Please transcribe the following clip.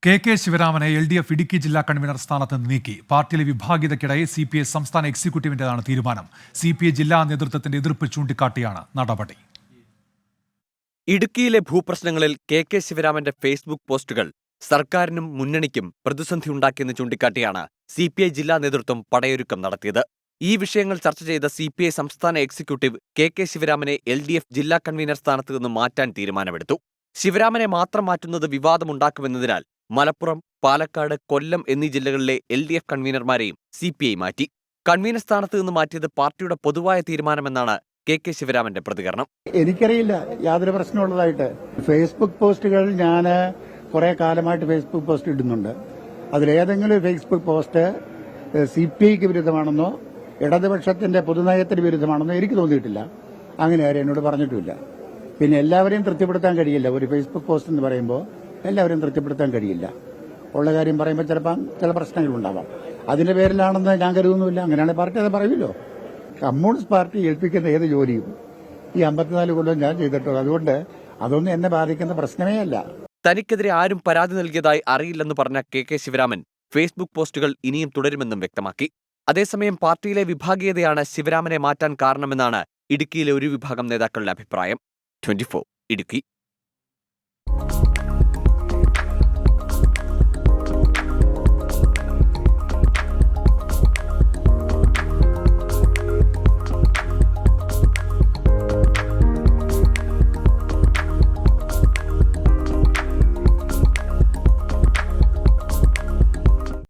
K ശിവരാമനെ LDF Idukki ജില്ലാ convener സ്ഥാനത്ത് നിന്ന് നീക്കി. പാർട്ടിയിലെ വിഭാഗീയതയ്ക്കിടെ CPI സംസ്ഥാന എക്സിക്യൂട്ടീവിന്റേതാണ് തീരുമാനം. CPI ജില്ലാ നേതൃത്വത്തിന്റെ എതിർപ്പ് ചൂണ്ടിക്കാട്ടിയാണ് നടപടി. ഇടുക്കിയിലെ ഭൂപ്രശ്നങ്ങളിൽ കെ ശിവരാമന്റെ ഫേസ്ബുക്ക് പോസ്റ്റുകൾ സർക്കാരിനും മുന്നണിക്കും പ്രതിസന്ധിയുണ്ടാക്കിയെന്ന് ചൂണ്ടിക്കാട്ടിയാണ് CPI ജില്ലാ നേതൃത്വം പടയൊരുക്കം നടത്തിയത്. ഈ വിഷയങ്ങൾ ചർച്ച ചെയ്ത CPI സംസ്ഥാന എക്സിക്യൂട്ടീവ് കെ ശിവരാമനെ LDF ജില്ലാ കൺവീനർ സ്ഥാനത്ത് നിന്ന് മാറ്റാൻ തീരുമാനമെടുത്തു. ശിവരാമനെ മാത്രം മാറ്റുന്നത് വിവാദമുണ്ടാക്കുമെന്നതിനാൽ മലപ്പുറം, പാലക്കാട്, കൊല്ലം എന്നീ ജില്ലകളിലെ LDF കൺവീനർമാരെയും CPI മാറ്റി. കൺവീനർ സ്ഥാനത്ത് നിന്ന് മാറ്റിയത് പാർട്ടിയുടെ പൊതുവായ തീരുമാനമെന്നാണ് കെ ശിവരാമന്റെ പ്രതികരണം. എനിക്കറിയില്ല യാതൊരു പ്രശ്നമുള്ളതായിട്ട്. ഫേസ്ബുക്ക് പോസ്റ്റുകൾ ഞാൻ കുറെ കാലമായിട്ട് ഫേസ്ബുക്ക് പോസ്റ്റ് ഇടുന്നുണ്ട്. അതിലേതെങ്കിലും ഫേസ്ബുക്ക് പോസ്റ്റ് CPIക്ക് വിരുദ്ധമാണെന്നോ ഇടതുപക്ഷത്തിന്റെ പൊതുനയത്തിന് വിരുദ്ധമാണെന്നോ എനിക്ക് തോന്നിയിട്ടില്ല. അങ്ങനെ ആരും എന്നോട് പറഞ്ഞിട്ടുമില്ല. പിന്നെ എല്ലാവരെയും തൃപ്തിപ്പെടുത്താൻ കഴിയില്ല. ഒരു ഫേസ്ബുക്ക് പോസ്റ്റ് എന്ന് പറയുമ്പോൾ എല്ലാവരെയും തൃപ്തിപ്പെടുത്താൻ കഴിയില്ല. ഉള്ള കാര്യം പറയുമ്പോൾ ചില പ്രശ്നങ്ങളുണ്ടാവാം. അതിന്റെ പേരിലാണെന്ന് ഞാൻ കരുതുന്നുമില്ല. അങ്ങനെയാണെങ്കിൽ പാർട്ടി അത് പറയുമല്ലോ. കമ്മ്യൂണിസ്റ്റ് പാർട്ടി ഏൽപ്പിക്കുന്ന ഏത് ജോലിയും ഈ 54 കൊല്ലം ഞാൻ ചെയ്തിട്ടുള്ളൂ. അതുകൊണ്ട് അതൊന്നും എന്നെ ബാധിക്കുന്ന പ്രശ്നമേ അല്ല. തനിക്കെതിരെ ആരും പരാതി നൽകിയതായി അറിയില്ലെന്ന് പറഞ്ഞ കെ ശിവരാമൻ ഫേസ്ബുക്ക് പോസ്റ്റുകൾ ഇനിയും തുടരുമെന്നും വ്യക്തമാക്കി. അതേസമയം പാർട്ടിയിലെ വിഭാഗീയതയാണ് ശിവരാമനെ മാറ്റാൻ കാരണമെന്നാണ് ഇടുക്കിയിലെ ഒരു വിഭാഗം നേതാക്കളുടെ അഭിപ്രായം. 24 ഇടുക്കി.